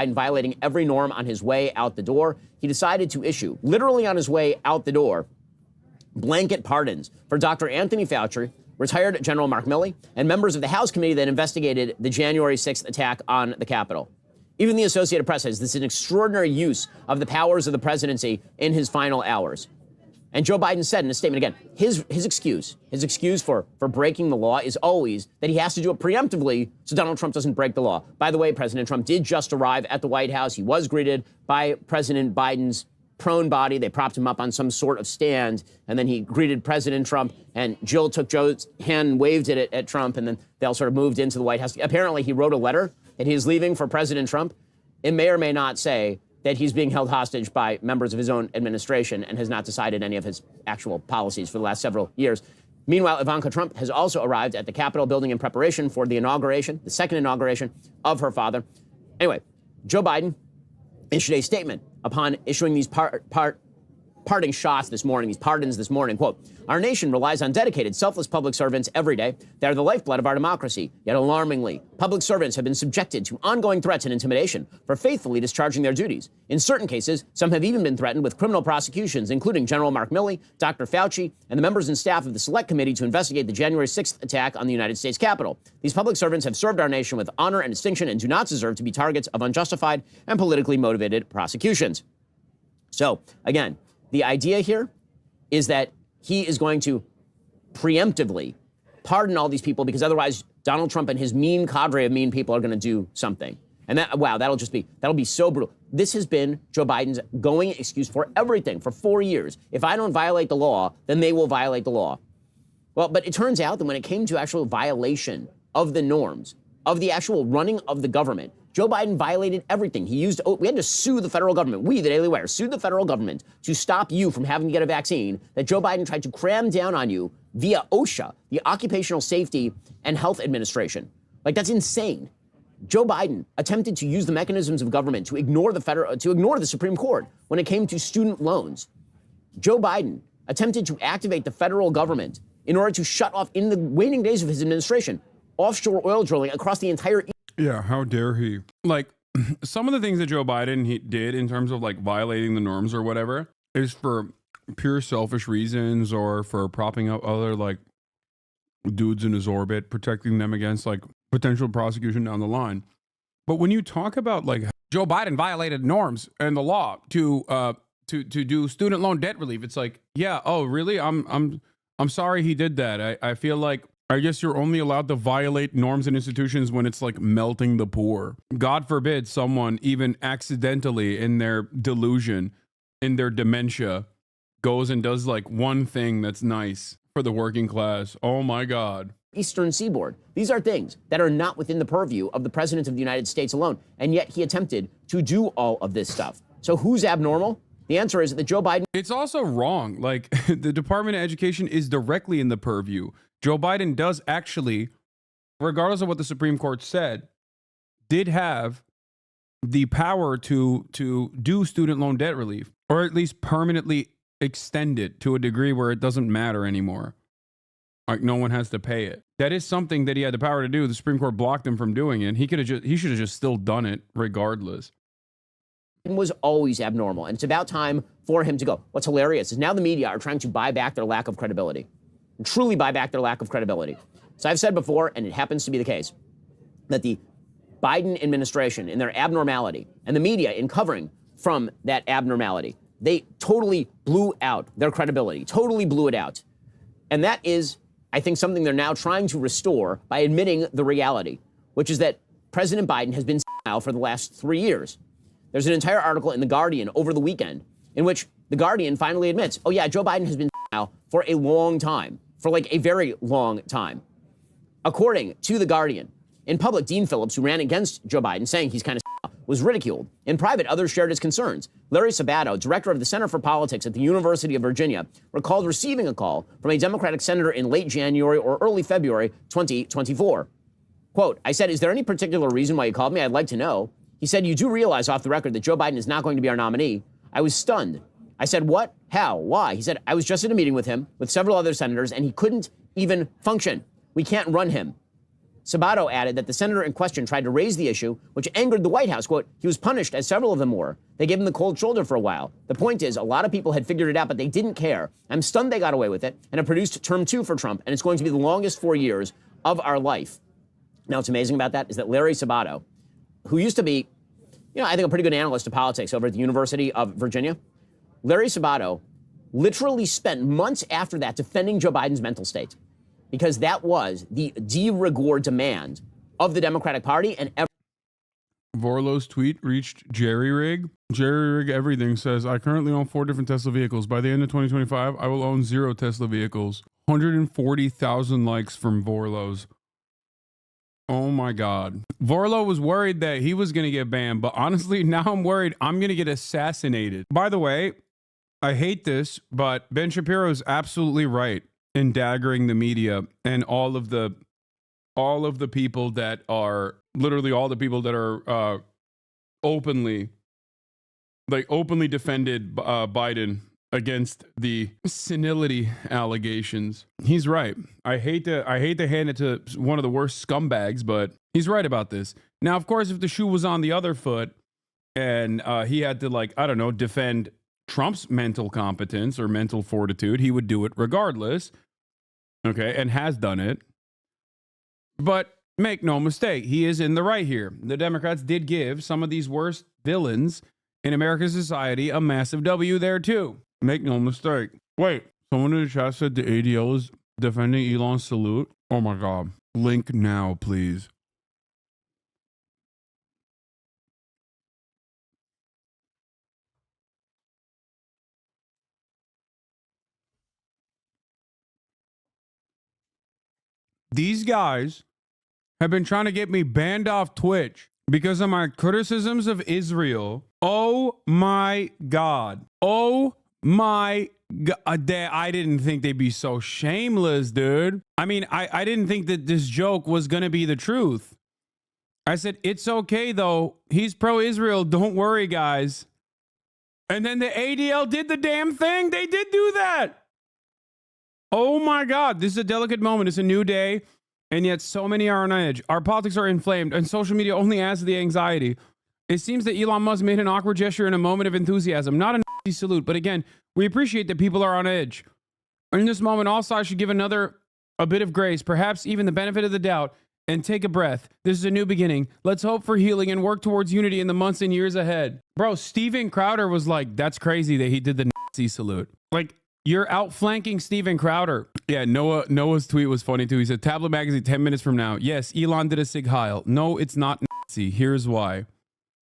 Biden violating every norm on his way out the door, he decided to issue, literally on his way out the door, blanket pardons for Dr. Anthony Fauci, retired General Mark Milley, and members of the House committee that investigated the January 6th attack on the Capitol. Even the Associated Press says this is an extraordinary use of the powers of the presidency in his final hours. And Joe Biden said in a statement, again, his excuse for breaking the law is always that he has to do it preemptively so Donald Trump doesn't break the law. By the way, President Trump did just arrive at the White House. He was greeted by President Biden's prone body. They propped him up on some sort of stand, and then he greeted President Trump, and Jill took Joe's hand and waved it at Trump, and then they all sort of moved into the White House. Apparently, he wrote a letter that he's leaving for President Trump. It may or may not say that he's being held hostage by members of his own administration and has not decided any of his actual policies for the last several years. Meanwhile, Ivanka Trump has also arrived at the Capitol building in preparation for the inauguration, the second inauguration of her father. Anyway, Joe Biden issued a statement upon issuing these parting shots this morning, these pardons this morning. Quote, "Our nation relies on dedicated, selfless public servants every day. They are the lifeblood of our democracy. Yet alarmingly, public servants have been subjected to ongoing threats and intimidation for faithfully discharging their duties. In certain cases, some have even been threatened with criminal prosecutions, including General Mark Milley, Dr. Fauci, and the members and staff of the Select Committee to investigate the January 6th attack on the United States Capitol. These public servants have served our nation with honor and distinction and do not deserve to be targets of unjustified and politically motivated prosecutions." So, again, the idea here is that he is going to preemptively pardon all these people because otherwise Donald Trump and his mean cadre of mean people are going to do something. And that'll be so brutal. This has been Joe Biden's going excuse for everything for 4 years. If I don't violate the law, then they will violate the law. Well, but it turns out that when it came to actual violation of the norms, of the actual running of the government, Joe Biden violated everything. We had to sue the federal government. We, the Daily Wire, sued the federal government to stop you from having to get a vaccine that Joe Biden tried to cram down on you via OSHA, the Occupational Safety and Health Administration. Like, that's insane. Joe Biden attempted to use the mechanisms of government to ignore the Supreme Court when it came to student loans. Joe Biden attempted to activate the federal government in order to shut off, in the waning days of his administration, offshore oil drilling across the entire. Yeah, how dare he? Like, some of the things that Joe Biden did in terms of like violating the norms or whatever is for pure selfish reasons or for propping up other like dudes in his orbit, protecting them against like potential prosecution down the line. But when you talk about like Joe Biden violated norms and the law to do student loan debt relief, it's like, yeah, oh really? I'm sorry he did that. I feel like I guess you're only allowed to violate norms and institutions when it's like melting the poor. God forbid someone even accidentally in their delusion, in their dementia, goes and does like one thing that's nice for the working class. Oh my God. Eastern Seaboard. These are things that are not within the purview of the President of the United States alone. And yet he attempted to do all of this stuff. So who's abnormal? The answer is that Joe Biden. It's also wrong. Like the Department of Education is directly in the purview. Joe Biden does actually, regardless of what the Supreme Court said, did have the power to do student loan debt relief, or at least permanently extend it to a degree where it doesn't matter anymore. Like no one has to pay it. That is something that he had the power to do. The Supreme Court blocked him from doing it. He should have just still done it regardless. It was always abnormal, and it's about time for him to go. What's hilarious is now the media are trying to buy back their lack of credibility. Truly buy back their lack of credibility. So I've said before, and it happens to be the case, that the Biden administration in their abnormality and the media in covering from that abnormality, they totally blew out their credibility, totally blew it out. And that is, I think, something they're now trying to restore by admitting the reality, which is that President Biden has been senile for the last 3 years. There's an entire article in The Guardian over the weekend in which The Guardian finally admits, oh yeah, Joe Biden has been senile for a long time. For like a very long time. According to The Guardian, in public, Dean Phillips, who ran against Joe Biden, saying he's kind of was ridiculed. In private, others shared his concerns. Larry Sabato, director of the Center for Politics at the University of Virginia, recalled receiving a call from a Democratic senator in late January or early February 2024. Quote, "I said, is there any particular reason why you called me? I'd like to know." He said, "You do realize off the record that Joe Biden is not going to be our nominee." I was stunned. I said, "What? How? Why?" He said, "I was just at a meeting with him, with several other senators, and he couldn't even function. We can't run him." Sabato added that the senator in question tried to raise the issue, which angered the White House. Quote, he was punished, as several of them were. They gave him the cold shoulder for a while. The point is, a lot of people had figured it out, but they didn't care. I'm stunned they got away with it, and it produced term 2 for Trump, and it's going to be the longest 4 years of our life. Now, what's amazing about that is that Larry Sabato, who used to be, I think a pretty good analyst of politics over at the University of Virginia, Larry Sabato literally spent months after that defending Joe Biden's mental state, because that was the de rigueur demand of the Democratic Party. And Vorlow's tweet reached Jerry Rig. Jerry Rig Everything says, I currently own 4 different Tesla vehicles. By the end of 2025, I will own 0 Tesla vehicles. 140,000 likes from Vorlow's. Oh my God. Vorlow was worried that he was going to get banned, but honestly, now I'm worried I'm going to get assassinated. By the way, I hate this, but Ben Shapiro is absolutely right in daggering the media and all of the people that are literally all the people that are openly defended Biden against the senility allegations. He's right. I hate to hand it to one of the worst scumbags, but he's right about this. Now, of course, if the shoe was on the other foot and he had to defend Trump's mental competence or mental fortitude, he would do it regardless. Okay, and has done it. But make no mistake, he is in the right here. The Democrats did give some of these worst villains in American society a massive W there too. Make no mistake. Wait, someone in the chat said the ADL is defending Elon's salute. Oh my God. Link now, please. These guys have been trying to get me banned off Twitch because of my criticisms of Israel. Oh my God. Oh my God. I didn't think they'd be so shameless, dude. I mean, I didn't think that this joke was going to be the truth. I said, it's okay, though. He's pro-Israel. Don't worry, guys. And then the ADL did the damn thing. They did do that. Oh my God, this is a delicate moment. It's a new day, and yet so many are on edge. Our politics are inflamed, and social media only adds to the anxiety. It seems that Elon Musk made an awkward gesture in a moment of enthusiasm, not a Nazi salute, but again, we appreciate that people are on edge. In this moment, all sides should give a bit of grace, perhaps even the benefit of the doubt, and take a breath. This is a new beginning. Let's hope for healing and work towards unity in the months and years ahead. Bro, Steven Crowder was like, that's crazy that he did the Nazi salute. Like, you're outflanking Steven Crowder. Yeah, Noah's tweet was funny too. He said, Tablet Magazine 10 minutes from now. Yes, Elon did a Sig Heil. No, it's not Nazi. Here's why.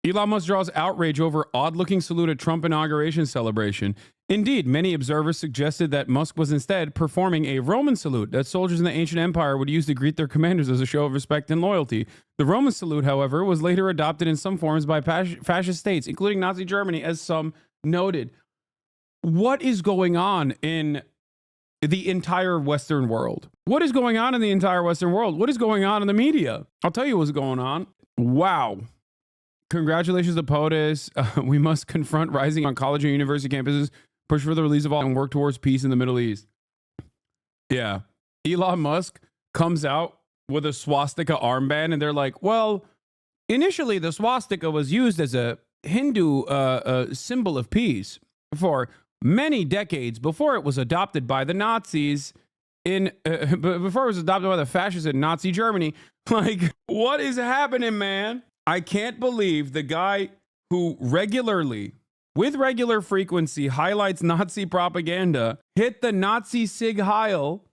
Elon Musk draws outrage over odd-looking salute at Trump inauguration celebration. Indeed, many observers suggested that Musk was instead performing a Roman salute that soldiers in the ancient empire would use to greet their commanders as a show of respect and loyalty. The Roman salute, however, was later adopted in some forms by fascist states, including Nazi Germany, as some noted. What is going on in the entire Western world? What is going on in the entire Western world? What is going on in the media? I'll tell you what's going on. Wow. Congratulations to POTUS. We must confront rising on college and university campuses, push for the release of all, and work towards peace in the Middle East. Yeah. Elon Musk comes out with a swastika armband, and they're like, well, initially the swastika was used as a Hindu symbol of peace for many decades before it was adopted by the Nazis before it was adopted by the fascists in Nazi Germany. Like, what is happening, man? I can't believe the guy who with regular frequency, highlights Nazi propaganda, hit the Nazi Sig Heil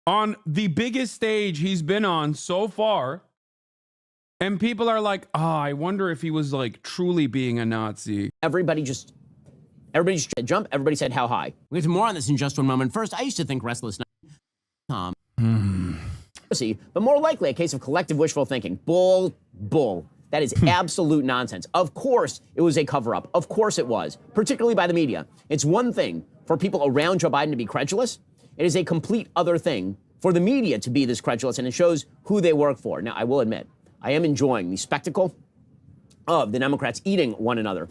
on the biggest stage he's been on so far. And people are like, I wonder if he was like truly being a Nazi. Everybody just jump. Everybody said how high. We'll get to more on this in just one moment. First, I used to think Restless Night, but more likely a case of collective wishful thinking. Bull. That is absolute nonsense. Of course it was a cover-up. Of course it was, particularly by the media. It's one thing for people around Joe Biden to be credulous. It is a complete other thing for the media to be this credulous, and it shows who they work for. Now, I will admit, I am enjoying the spectacle of the Democrats eating one another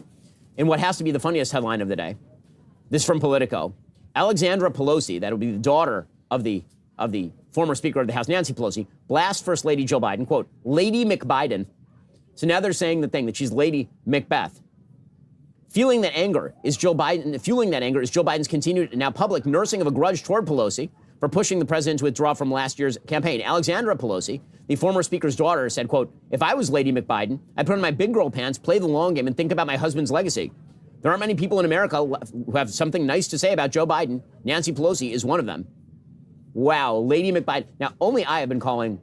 in what has to be the funniest headline of the day. This from Politico. Alexandra Pelosi, that will be the daughter of the of the former Speaker of the House, Nancy Pelosi, blast First Lady Jill Biden, quote, Lady McBiden. So now they're saying the thing that she's Lady Macbeth. Fueling that anger is Joe Biden's continued and now public nursing of a grudge toward Pelosi for pushing the president to withdraw from last year's campaign. Alexandra Pelosi, the former speaker's daughter, said, quote, if I was Lady McBiden, I'd put on my big girl pants, play the long game, and think about my husband's legacy. There aren't many people in America who have something nice to say about Joe Biden. Nancy Pelosi is one of them. Wow, Lady McBiden. Now, only I have been calling